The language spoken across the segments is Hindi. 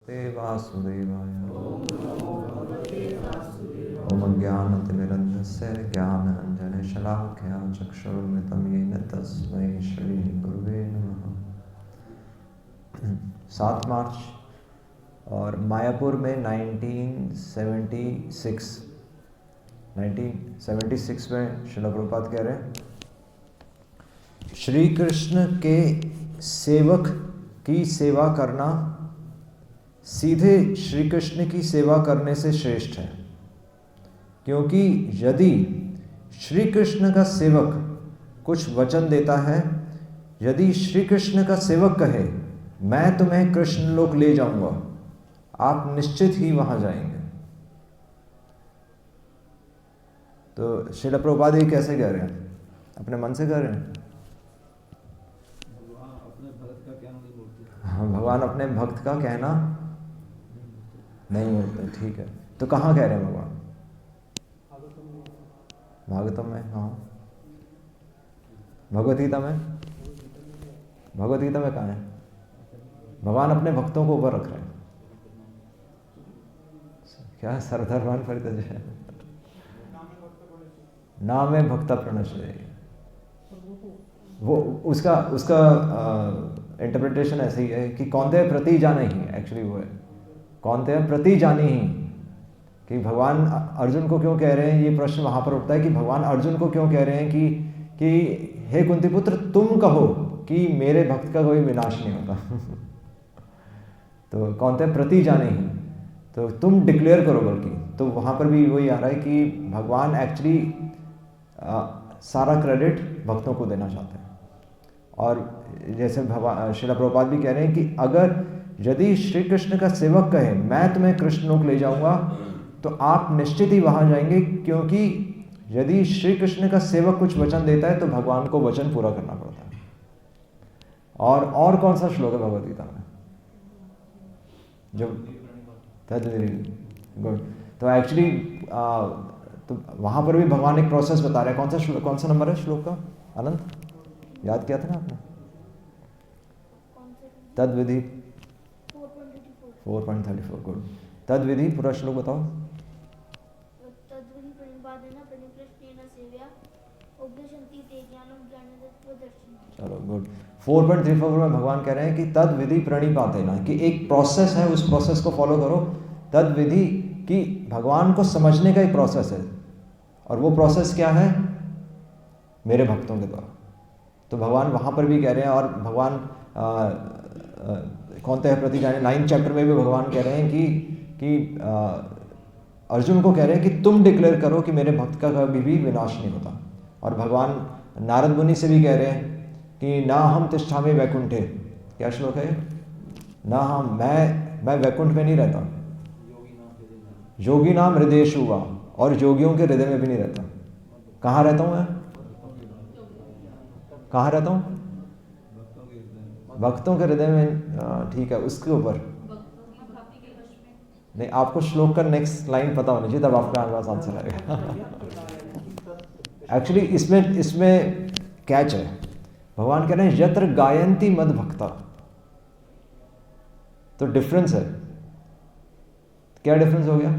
वासुदेवाय। ओम अज्ञानतिमिरन्धस्य ज्ञानाञ्जनशलाकया चक्षुरुन्मिलितं येन तस्मै श्रीगुरुवे नमः। 7 मार्च और मायापुर में 1976 में श्रील प्रभुपाद कह रहे हैं, श्री कृष्ण के सेवक की सेवा करना सीधे श्री कृष्ण की सेवा करने से श्रेष्ठ है, क्योंकि यदि श्री कृष्ण का सेवक कुछ वचन देता है, यदि श्री कृष्ण का सेवक कहे मैं तुम्हें कृष्ण लोक ले जाऊंगा, आप निश्चित ही वहां जाएंगे। तो श्रील प्रभुपाद ये कैसे कह रहे हैं? अपने मन से कह रहे हैं? हाँ, भगवान अपने भक्त का कहना नहीं बोलते। ठीक है, तो कहाँ कह रहे हैं भगवान? भागवतम में। हाँ, भगवत गीता में। भगवत गीता में कहाँ है? भगवान अपने भक्तों को ऊपर रख रहे हैं। क्या सरधर्मान परितज है, नाम है भक्ता प्रणश्य। वो उसका इंटरप्रिटेशन ऐसे ही है कि कौनते प्रति जाने ही, एक्चुअली वो है कौनते प्रति जाने ही, कि भगवान अर्जुन को क्यों कह रहे हैं, ये प्रश्न वहां पर उठता है कि भगवान अर्जुन को क्यों कह रहे हैं कि हे कुंती पुत्र तुम कहो कि मेरे भक्त का कोई विनाश नहीं होता। तो कौनते प्रति जाने ही, तो तुम डिक्लेयर करो बल्कि। तो वहां पर भी वही आ रहा है कि भगवान एक्चुअली सारा क्रेडिट भक्तों को देना चाहते हैं। और जैसे श्रील प्रभुपाद भी कह रहे हैं कि अगर यदि श्री कृष्ण का सेवक कहे मैं तुम्हें कृष्ण लोक ले जाऊंगा, तो आप निश्चित ही वहां जाएंगे, क्योंकि यदि श्री कृष्ण का सेवक कुछ वचन देता है तो भगवान को वचन पूरा करना पड़ता है। और कौन सा श्लोक है भगवद गीता में जो गुड? तो एक्चुअली तो वहां पर भी भगवान एक प्रोसेस बता रहे हैं। कौन सा नंबर है श्लोक का? अनंत याद किया था ना आपने? तद विधि 4.34। गुड। तद विधि पूरा श्लोक बताओ। चलो गुड। 4.34 में भगवान कह रहे हैं कि तद विधि प्रणिपाते ना, कि एक प्रोसेस है, उस प्रोसेस को फॉलो करो। तद विधि कि भगवान को समझने का एक प्रोसेस है, और वो प्रोसेस क्या है? मेरे भक्तों के द्वारा। तो भगवान वहां पर भी कह रहे हैं, और भगवान कौनते हैं प्रति जाने 9 चैप्टर में भी भगवान कह रहे हैं कि अर्जुन को कह रहे हैं कि तुम डिक्लेयर करो कि मेरे भक्त का कभी भी विनाश नहीं होता। और भगवान नारद मुनि से भी कह रहे हैं कि ना हम तिष्ठामि वैकुंठे। क्या श्लोक है? ना हम मैं वैकुंठ में नहीं रहता, योगी नाम हृदयेषु वा, और योगियों के हृदय में भी नहीं रहता। कहाँ रहता हूँ मैं? कहाँ रहता हूँ? भक्तों के हृदय में। ठीक है, उसके ऊपर नहीं, आपको श्लोक का नेक्स्ट लाइन पता होनी चाहिए, तब आपका पास आंसर आएगा। एक्चुअली इसमें कैच है। भगवान कह रहे हैं यत्र गायन्ति मद भक्ता। तो डिफरेंस है। क्या डिफरेंस हो गया?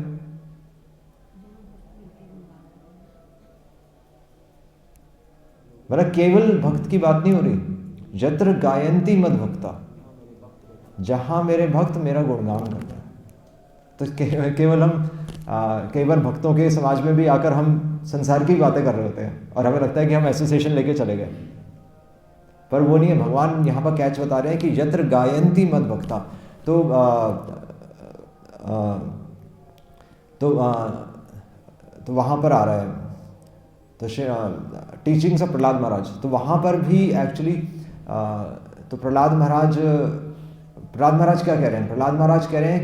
मतलब केवल भक्त की बात नहीं हो रही। यत्र गायन्ति मद भक्ता, जहां मेरे भक्त मेरा गुणगान करते हैं। तो केवल हम कई बार भक्तों के समाज में भी आकर हम संसार की बातें कर रहे होते हैं, और हमें लगता है कि हम एसोसिएशन लेके चले गए, पर वो नहीं है। भगवान यहाँ पर कैच बता रहे हैं कि यत्र गायन्ति मद भक्ता। तो वहाँ पर आ रहा है, तो टीचिंग्स ऑफ प्रहलाद महाराज। तो वहाँ पर भी एक्चुअली तो प्रहलाद महाराज क्या कह रहे हैं? प्रहलाद महाराज कह रहे हैं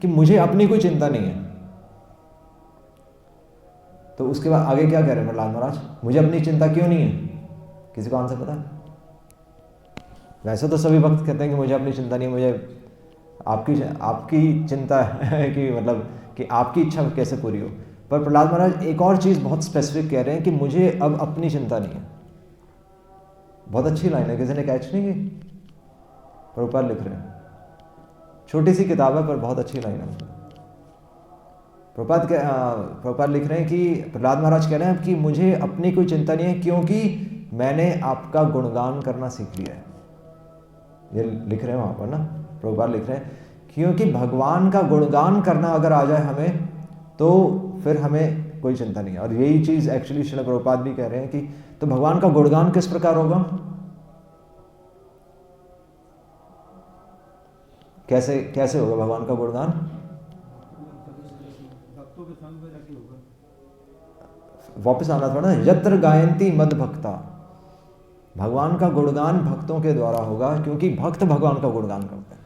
कि मुझे अपनी कोई चिंता नहीं है। तो उसके बाद आगे क्या कह रहे हैं प्रहलाद महाराज? मुझे अपनी चिंता क्यों नहीं है? किसी को आंसर पता है? वैसे तो सभी भक्त कहते हैं कि मुझे अपनी चिंता नहीं है, मुझे आपकी चिंता है कि मतलब कि आपकी इच्छा कैसे पूरी हो। पर प्रहलाद महाराज एक और चीज़ बहुत स्पेसिफिक कह रहे हैं कि मुझे अब अपनी चिंता नहीं है। बहुत अच्छी लाइन है, किसी ने कैच नहीं की? प्रभुपाद लिख रहे हैं छोटी सी किताब है पर बहुत अच्छी लाइन है। प्रभुपाद लिख रहे हैं कि प्रहलाद महाराज कह रहे हैं कि मुझे अपनी कोई चिंता नहीं है, क्योंकि मैंने आपका गुणगान करना सीख लिया है। ये लिख रहे हैं वहाँ पर ना, प्रभुपाद लिख रहे हैं क्योंकि भगवान का गुणगान करना अगर आ जाए हमें, तो फिर हमें कोई चिंता नहीं है। और यही चीज़ एक्चुअली श्रील प्रभुपाद भी कह रहे हैं कि तो भगवान का गुणगान किस प्रकार होगा, कैसे कैसे होगा भगवान का गुणगान? वापस आना थोड़ा ना, यत्र गायंती मद भक्ता, भगवान का गुणगान भक्तों के द्वारा होगा, क्योंकि भक्त भगवान का गुणगान करते हैं,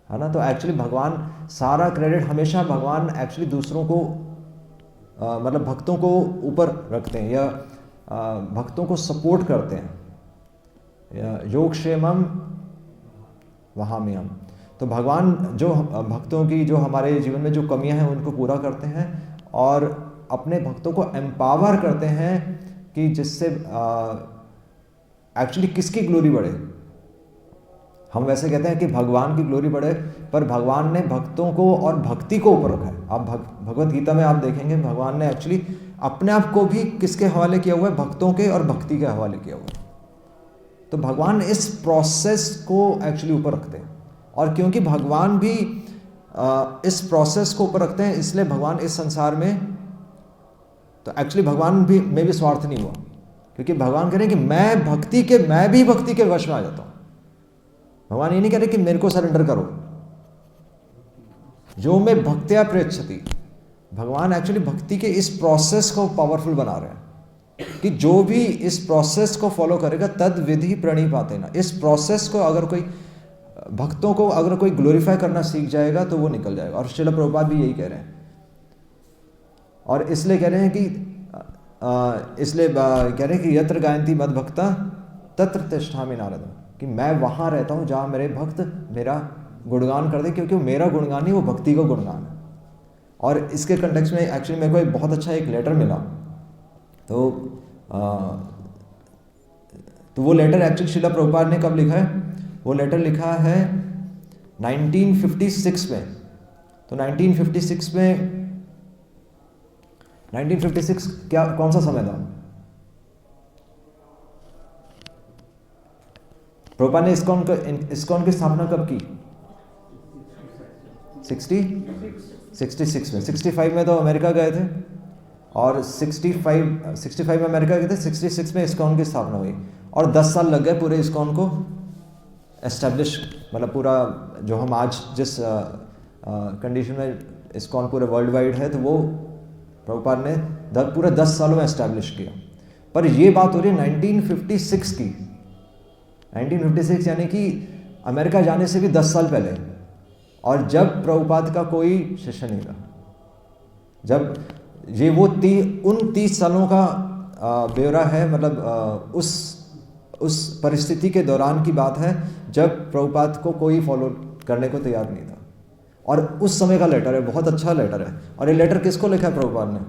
है ना। तो एक्चुअली भगवान सारा क्रेडिट हमेशा भगवान एक्चुअली दूसरों को मतलब भक्तों को ऊपर रखते हैं या भक्तों को सपोर्ट करते हैं। योगक्षेमम वहाम्यहम्, तो भगवान जो भक्तों की जो हमारे जीवन में जो कमियां हैं उनको पूरा करते हैं और अपने भक्तों को एम्पावर करते हैं कि जिससे एक्चुअली किसकी ग्लोरी बढ़े। हम वैसे कहते हैं कि भगवान की ग्लोरी बढ़े, पर भगवान ने भक्तों को और भक्ति को ऊपर रखा है। आप भगवत गीता में आप देखेंगे भगवान ने एक्चुअली अपने आप को भी किसके हवाले किया हुआ है, भक्तों के और भक्ति के हवाले किया हुआ है। तो भगवान इस प्रोसेस को एक्चुअली ऊपर रखते हैं, और क्योंकि भगवान भी इस प्रोसेस को ऊपर रखते हैं, इसलिए भगवान इस संसार में, तो एक्चुअली भगवान भी में भी स्वार्थ नहीं हुआ, क्योंकि भगवान कह रहे हैं कि मैं भी भक्ति के वश में आ जाता हूं। भगवान ये नहीं कह रहे कि मेरे को सरेंडर करो, जो मैं भक्त्या प्रयच्छति, भगवान एक्चुअली भक्ति के इस प्रोसेस को पावरफुल बना रहे हैं कि जो भी इस प्रोसेस को फॉलो करेगा तद विधि प्रणिपातेन, इस प्रोसेस को अगर कोई भक्तों को अगर कोई ग्लोरीफाई करना सीख जाएगा तो वो निकल जाएगा। और श्रील प्रभुपाद भी यही कह रहे हैं, और इसलिए कह रहे हैं कि यत्र गायन्ति मद भक्ता तत्र तिष्ठामि नारद, कि मैं वहाँ रहता हूँ जहाँ मेरे भक्त मेरा गुणगान कर दे, क्योंकि वो मेरा गुणगान नहीं, वो भक्ति का गुणगान है। और इसके कंटेक्स्ट में एक्चुअली मेरे को एक बहुत अच्छा एक लेटर मिला, तो वो लेटर एक्चुअली श्रील प्रभुपाद ने कब लिखा है, वो लेटर लिखा है 1956 में। तो 1956 क्या कौन सा समय था? प्रभुपाद ने इस्कॉन की स्थापना कब की? 66 में। 65 में तो अमेरिका गए थे, और 65 में अमेरिका गए थे, 66 में इस्कॉन की स्थापना हुई, और 10 साल लग गए पूरे इस्कॉन को एस्टेब्लिश, मतलब पूरा जो हम आज जिस कंडीशन में इस्कॉन पूरे वर्ल्ड वाइड है, तो वो प्रभुपाद ने पूरे 10 सालों में एस्टेब्लिश किया। पर ये बात हो रही है 1956 की, 1956 यानी कि अमेरिका जाने से भी 10 साल पहले, और जब प्रभुपाद का कोई शिष्य नहीं था, जब ये वो उन 30 सालों का ब्यौरा है, मतलब उस परिस्थिति के दौरान की बात है जब प्रभुपाद को कोई फॉलो करने को तैयार नहीं था, और उस समय का लेटर है, बहुत अच्छा लेटर है। और ये लेटर किसको लिखा है प्रभुपाद ने?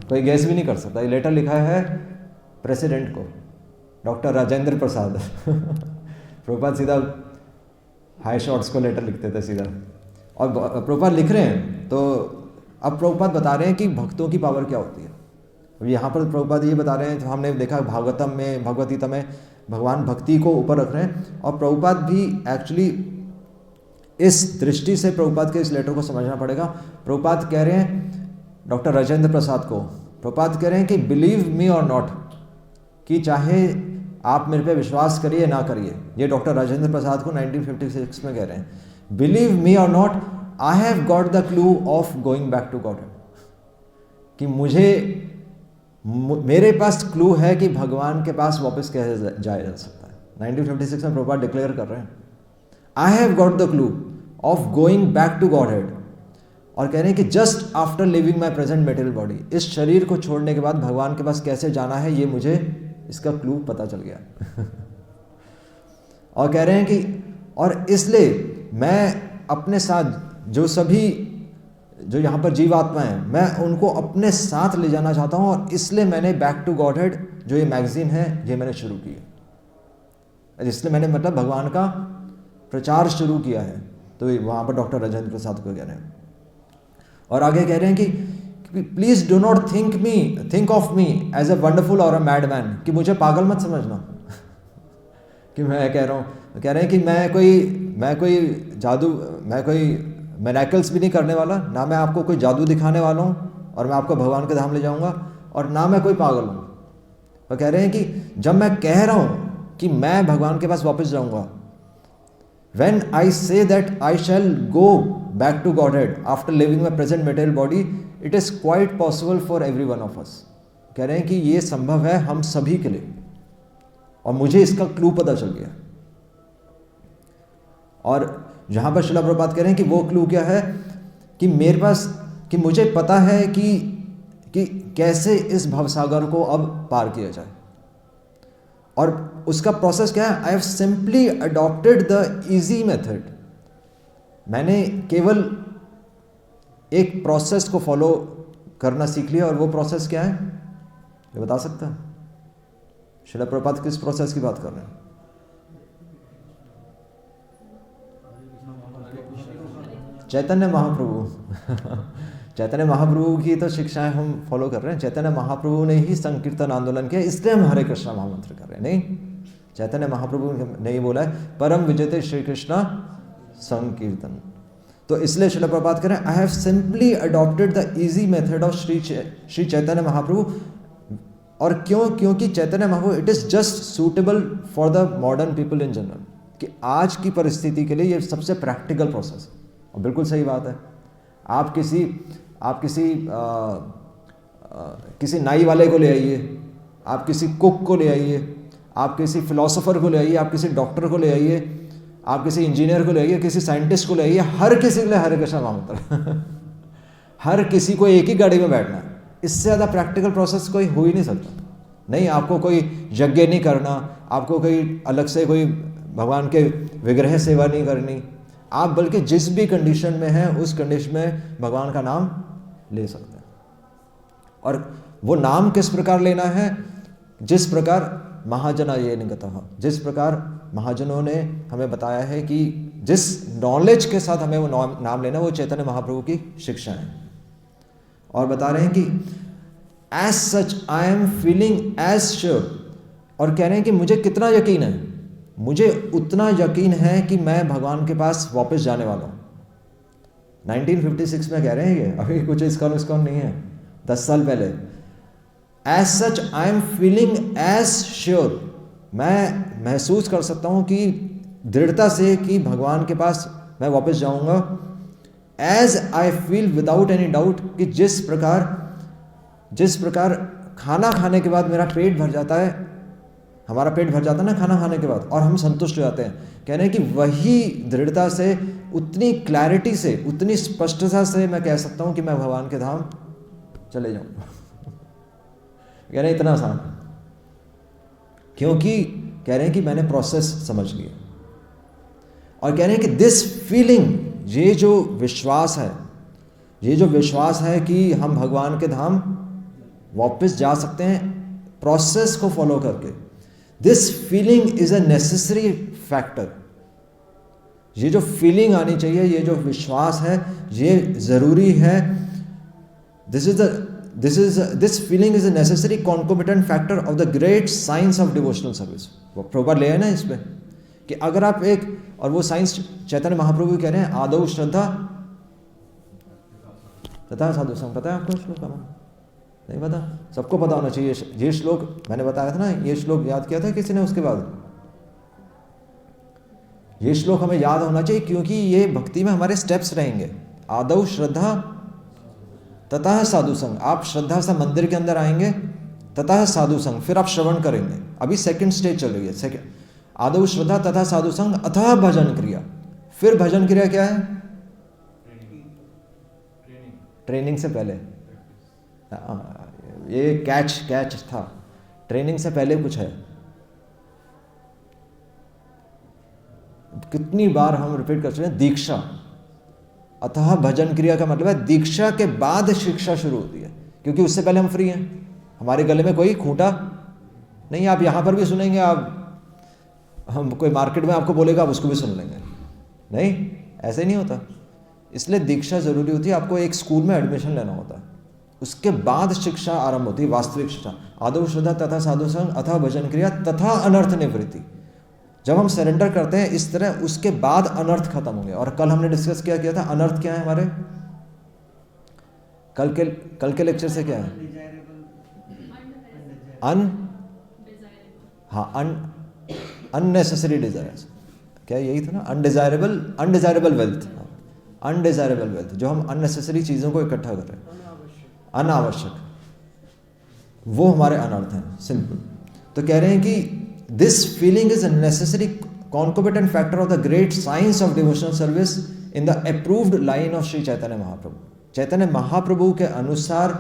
कोई गैस भी नहीं कर सकता। ये लेटर लिखा है प्रेसिडेंट को, डॉक्टर राजेंद्र प्रसाद। प्रभुपाद सीधा हाई शॉट्स को लेटर लिखते थे सीधा, और प्रभुपाद लिख रहे हैं। तो अब प्रभुपाद बता रहे हैं कि भक्तों की पावर क्या होती है। अब यहाँ पर प्रभुपाद ये बता रहे हैं, तो हमने देखा भागवतम में, भगवत गीता में भगवान भक्ति को ऊपर रख रहे हैं, और प्रभुपाद भी एक्चुअली इस दृष्टि से प्रभुपाद के इस लेटर को समझना पड़ेगा। प्रभुपाद कह रहे हैं डॉक्टर राजेंद्र प्रसाद को, प्रभुपाद कह रहे हैं कि बिलीव मी और नॉट, कि चाहे आप मेरे पे विश्वास करिए ना करिए, ये डॉक्टर राजेंद्र प्रसाद को 1956 में कह रहे हैं, believe me or not, I have got the clue of going back to God, कि मेरे पास क्लू है कि भगवान के पास वापस कैसे जाया जा सकता है। 1956 में प्रभुपाद डिक्लेयर कर रहे हैं, I have got the clue of going back to Godhead, और कह रहे हैं कि just after leaving my present material body, इस शरीर को छोड़ने के बाद भगवान के पास कैसे जाना है, ये मुझे इसका क्लू पता चल गया। और कह रहे हैं कि और इसलिए मैं अपने साथ जो यहाँ पर जीवात्मा है, मैं उनको अपने साथ ले जाना चाहता हूँ, और इसलिए मैंने बैक टू गॉड हेड जो ये मैगजीन है ये मैंने शुरू की है। इसलिए मैंने मतलब भगवान का प्रचार शुरू किया है। तो वहाँ पर डॉक्टर राजेंद्र प्रसाद को कह रहे हैं। और आगे कह रहे हैं कि please do not think of me as a wonderful or a mad man, कि मुझे पागल मत समझना कि मैं कह रहा हूँ, कह रहे हैं कि मैं कोई मिरेकल्स भी नहीं करने वाला, ना मैं आपको कोई जादू दिखाने वाला हूँ और मैं आपको भगवान के धाम ले जाऊँगा, और ना मैं कोई पागल हूँ। वो कह रहे हैं कि जब मैं कह रहा हूँ कि मैं भगवान के पास वापस जाऊँगा, when I say that I shall go back to Godhead after living my present material body, it is quite possible for every one of us. कह रहे हैं कि ये संभव है हम सभी के लिए, और मुझे इसका क्लू पता चल गया। और जहाँ पर श्रील प्रभुपाद कह रहे हैं कि वो क्लू क्या है, कि मेरे पास, कि मुझे पता है कि कैसे इस भवसागर को अब पार किया जाए, और उसका प्रोसेस क्या है। आई have simply adopted the easy method. मैंने केवल एक प्रोसेस को फॉलो करना सीख लिया, और वो प्रोसेस क्या है, ये बता सकता है? श्रील प्रभुपाद किस प्रोसेस की बात कर रहे हैं? चैतन्य महाप्रभु चैतन्य महाप्रभु की तो शिक्षाएं हम फॉलो कर रहे हैं। चैतन्य महाप्रभु ने ही संकीर्तन आंदोलन किया, इसलिए हम हरे कृष्णा महामंत्र कर रहे हैं। नहीं, चैतन्य महाप्रभु ने ही बोला है परम विजयते श्री कृष्णा संकीर्तन। तो इसलिए श्रील प्रभुपाद कह रहे हैं, I have simply adopted the easy method of Shri Chaitanya Mahaprabhu. और क्यों? क्योंकि Chaitanya Mahaprabhu it is just suitable for the modern people in general, कि आज की परिस्थिति के लिए ये सबसे प्रैक्टिकल प्रोसेस है। और बिल्कुल सही बात है। आप किसी नाई वाले को ले आइए, आप किसी कुक को ले आइए, आप किसी फिलोसोफर को ले आइए, आप किसी डॉक्टर को ले आइए, आप किसी इंजीनियर को ले आइए, किसी साइंटिस्ट को ले आइए, हर किसी के लिए हरे कृष्णा महामंत्र हर किसी को एक ही गाड़ी में बैठना है। इससे ज़्यादा प्रैक्टिकल प्रोसेस कोई हो ही नहीं सकता। नहीं, आपको कोई यज्ञ नहीं करना, आपको कोई अलग से कोई भगवान के विग्रह सेवा नहीं करनी, आप बल्कि जिस भी कंडीशन में हैं उस कंडीशन में भगवान का नाम ले सकते हैं। और वो नाम किस प्रकार लेना है? जिस प्रकार महाजना ये निगतः, जिस प्रकार महाजनों ने हमें बताया है कि जिस नॉलेज के साथ हमें वो नाम लेना, वो चैतन्य महाप्रभु की शिक्षा है। और बता रहे हैं कि as such I am feeling as sure, और कह रहे हैं कि मुझे कितना यकीन है, मुझे उतना यकीन है कि मैं भगवान के पास वापस जाने वाला हूँ। 1956 में कह रहे हैं ये, अभी कुछ इसका नहीं है, 10 साल पहले। As such I am feeling as sure, मैं महसूस कर सकता हूँ कि दृढ़ता से कि भगवान के पास मैं वापस जाऊँगा। As I feel without any doubt, कि जिस प्रकार खाना खाने के बाद मेरा पेट भर जाता है, हमारा पेट भर जाता है ना खाना खाने के बाद, और हम संतुष्ट हो जाते हैं। कह रहे हैं कि वही दृढ़ता से, उतनी क्लैरिटी से, उतनी स्पष्टता से मैं कह सकता हूँ कि मैं भगवान के धाम चले जाऊँगा। कह रहे हैं इतना आसान, क्योंकि कह रहे हैं कि मैंने प्रोसेस समझ लिया। और कह रहे हैं कि दिस फीलिंग, ये जो विश्वास है कि हम भगवान के धाम वापस जा सकते हैं प्रोसेस को फॉलो करके, this feeling is a necessary factor. ये जो फीलिंग आनी चाहिए, ये जो विश्वास है, ये जरूरी है। This feeling is a necessary concomitant factor of the great science of devotional service. वो प्रॉपर ले है ना इसमें, कि अगर आप एक, और वो साइंस चैतन्य महाप्रभु कह रहे हैं, आदौ श्रद्धा तथा साधु संग। पता है आपको श्लोक का? नहीं पता? सबको पता होना चाहिए ये श्लोक। मैंने बताया था ना, ये श्लोक याद किया था किसी ने उसके बाद? ये श्लोक हमें याद होना चाहिए, क्योंकि ये भक्ति में हमारे स्टेप्स रहेंगे। आदौ श्रद्धा तथा साधु संग। आप श्रद्धा से मंदिर के अंदर आएंगे, तथा साधु संग, फिर आप श्रवण करेंगे। अभी सेकंड स्टेज चल रही है। आदौ श्रद्धा तथा साधु संग अथवा भजन क्रिया। फिर भजन क्रिया क्या है? ट्रेनिंग से पहले। ये कैच था, ट्रेनिंग से पहले कुछ है। कितनी बार हम रिपीट कर चुके हैं, दीक्षा। अतः भजन क्रिया का मतलब है दीक्षा के बाद शिक्षा शुरू होती है, क्योंकि उससे पहले हम फ्री हैं, हमारे गले में कोई खूंटा नहीं। आप यहां पर भी सुनेंगे, आप हम कोई मार्केट में आपको बोलेगा आप उसको भी सुन लेंगे, नहीं, ऐसे नहीं होता। इसलिए दीक्षा जरूरी होती है। आपको एक स्कूल में एडमिशन लेना होता है, उसके बाद शिक्षा आरंभ होती है, वास्तविक शिक्षा। आदौ श्रद्धा तथा साधु संग अथा भजन क्रिया तथा अनर्थ निवृत्ति। जब हम सरेंडर करते हैं इस तरह, उसके बाद अनर्थ खत्म होंगे। और कल हमने डिस्कस किया था अनर्थ क्या है हमारे, कल के लेक्चर से क्या है, अननेसेसरी डिजायर्स, क्या यही था ना, अनडिजायरेबल वेल्थ, अनडिजायरेबल वेल्थ, जो हम अननेसेसरी चीज़ों को इकट्ठा कर रहे हैं, अनावश्यक, वो हमारे अनर्थ हैं, सिंपल। तो कह रहे हैं कि this feeling is a necessary concomitant factor of the great science of devotional service in the approved line of Shri Chaitanya Mahaprabhu. Chaitanya Mahaprabhu के अनुसार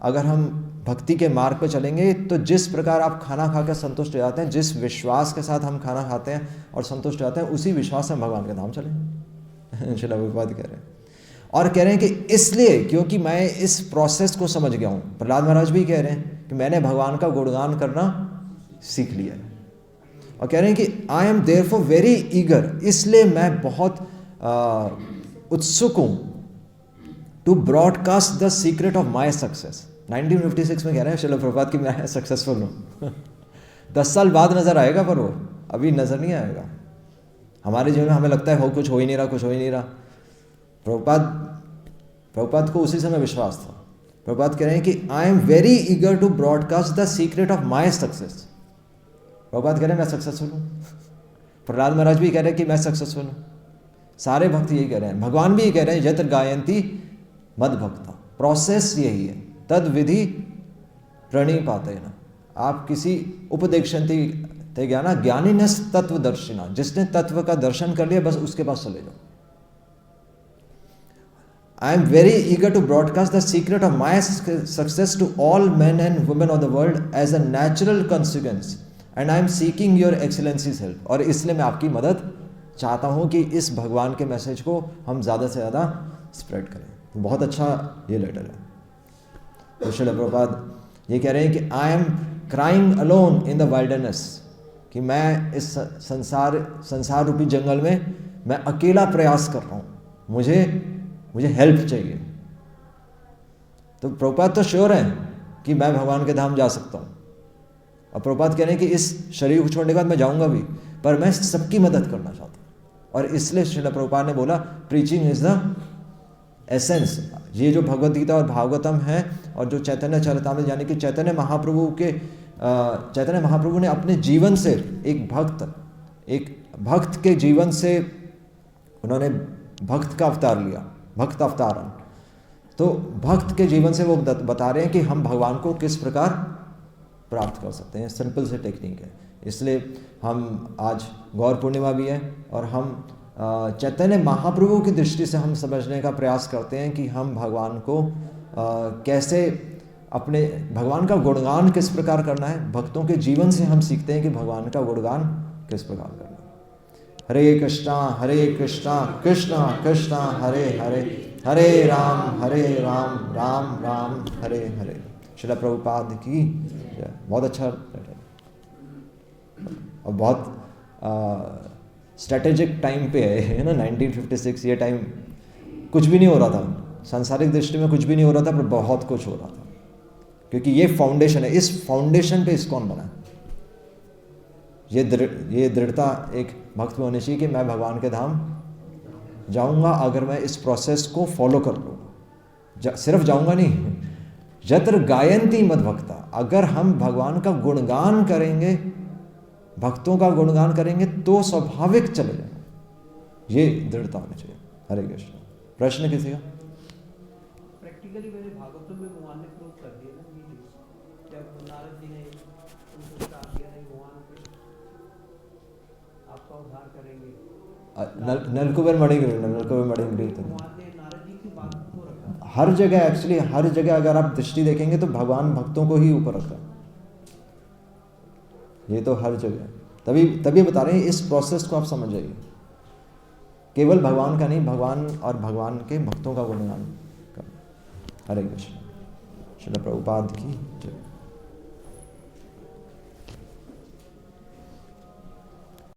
अगर हम भक्ति के मार्ग पर चलेंगे तो जिस प्रकार आप खाना खाकर संतुष्ट हो जाते हैं, जिस विश्वास के साथ हम खाना खाते हैं और संतुष्ट हो जाते हैं, उसी विश्वास से हम भगवान के धाम चलेंगे। श्रील प्रभुपाद कह रहे हैं, और कह रहे हैं कि इसलिए क्योंकि मैं इस प्रोसेस को समझ गया हूँ। प्रहलाद महाराज भी कह रहे हैं कि मैंने भगवान का गुणगान करना सीख लिया है, और कह रहे हैं कि I am therefore very eager, इसलिए मैं बहुत उत्सुक हूँ to broadcast the secret of my success. 1956 में कह रहे हैं श्रील प्रभुपाद कि मैं सक्सेसफुल हूँ। 10 साल बाद नज़र आएगा, पर वो अभी नज़र नहीं आएगा। हमारे जीवन में हमें लगता है कुछ हो ही नहीं रहा, कुछ हो ही नहीं रहा। प्रभुपाद को उसी समय विश्वास था। प्रभुपाद कह रहे हैं कि I am very eager to broadcast the secret of my success. Prabhupada कह रहे हैं मैं सक्सेसफुल हूँ। प्रहलाद महाराज भी कह रहे हैं कि मैं सक्सेसफुल हूँ। सारे भक्त यही कह रहे हैं, भगवान भी ये कह रहे हैं, यत्र गायंती मद भक्ता। प्रोसेस यही है, तद विधि प्रणिपाते न। आप किसी उपदेक्षन्ति ते ज्ञाना ज्ञानिनस तत्वदर्शिना, जिसने तत्व का दर्शन कर लिया बस उसके पास चले जाओ। I am very eager to broadcast the secret of my success to all men and women of the world as a natural consequence, and I am seeking your excellency's help। और इसलिए मैं आपकी मदद चाहता हूँ कि इस भगवान के मैसेज को हम ज़्यादा से ज़्यादा स्प्रेड करें। बहुत अच्छा ये लेटर है। तो श्रील प्रभुपाद ये कह रहे हैं कि I am crying alone in the wilderness, कि मैं इस संसार रूपी जंगल में मैं अकेला प्रयास कर रहा हूँ, मुझे हेल्प चाहिए। तो प्रभुपाद तो श्योर हैं कि मैं भगवान के धाम जा सकता हूँ, और प्रभुपाद कह रहे हैं कि इस शरीर को छोड़ने के बाद मैं जाऊँगा भी, पर मैं सबकी मदद करना चाहता हूँ। और इसलिए श्रील प्रभुपाद ने बोला प्रीचिंग इज द एसेंस। ये जो भगवद गीता और भागवतम है, और जो चैतन्य चरितामृत, यानी कि चैतन्य महाप्रभु ने अपने जीवन से एक भक्त के जीवन से उन्होंने भक्त का अवतार लिया, भक्त अवतारण। तो भक्त के जीवन से वो बता रहे हैं कि हम भगवान को किस प्रकार प्राप्त कर सकते हैं। सिंपल से टेक्निक है। इसलिए हम आज गौर पूर्णिमा भी है, और हम चैतन्य महाप्रभु की दृष्टि से हम समझने का प्रयास करते हैं कि हम भगवान को कैसे, अपने भगवान का गुणगान किस प्रकार करना है। भक्तों के जीवन से हम सीखते हैं कि भगवान का गुणगान किस प्रकार करना है। हरे कृष्णा कृष्णा कृष्णा हरे हरे, हरे राम राम राम हरे हरे। श्रील प्रभुपाद की जय। बहुत अच्छा और बहुत स्ट्रेटेजिक टाइम पे है ना, 1956। ये टाइम कुछ भी नहीं हो रहा था, सांसारिक दृष्टि में कुछ भी नहीं हो रहा था, पर बहुत कुछ हो रहा था, क्योंकि ये फाउंडेशन है। इस फाउंडेशन पे इस्कॉन बना। ये दृढ़ता एक भक्त में होनी चाहिए कि मैं भगवान के धाम जाऊंगा अगर मैं इस प्रोसेस को फॉलो कर लूँगा। सिर्फ जाऊंगा नहीं, यत्र गायंती मद भक्ता। अगर हम भगवान का गुणगान करेंगे, भक्तों का गुणगान करेंगे, तो स्वाभाविक चले जाएंगे। ये दृढ़ता होनी चाहिए। हरे कृष्ण। प्रश्न किसी का? प्रैक्टिकली मैंने भागवतम में भगवान ने प्रूव कर दिया ना, जब नारद जी ने उनको बता दिया है भगवान आपका उद्धार करेंगे। नलकुबर मणिग्रीव तो भगवान ने नारद जी की बात को रखा। हर जगह, एक्चुअली हर जगह अगर आप दृष्टि देखेंगे तो भगवान भक्तों को ही ऊपर रखता है। ये तो हर जगह, तभी बता रहे हैं इस प्रोसेस को आप समझ जाइए। केवल भगवान का नहीं, भगवान और भगवान के भक्तों का गुणगान करना। हरे कृष्ण। श्रील प्रभुपाद की जय।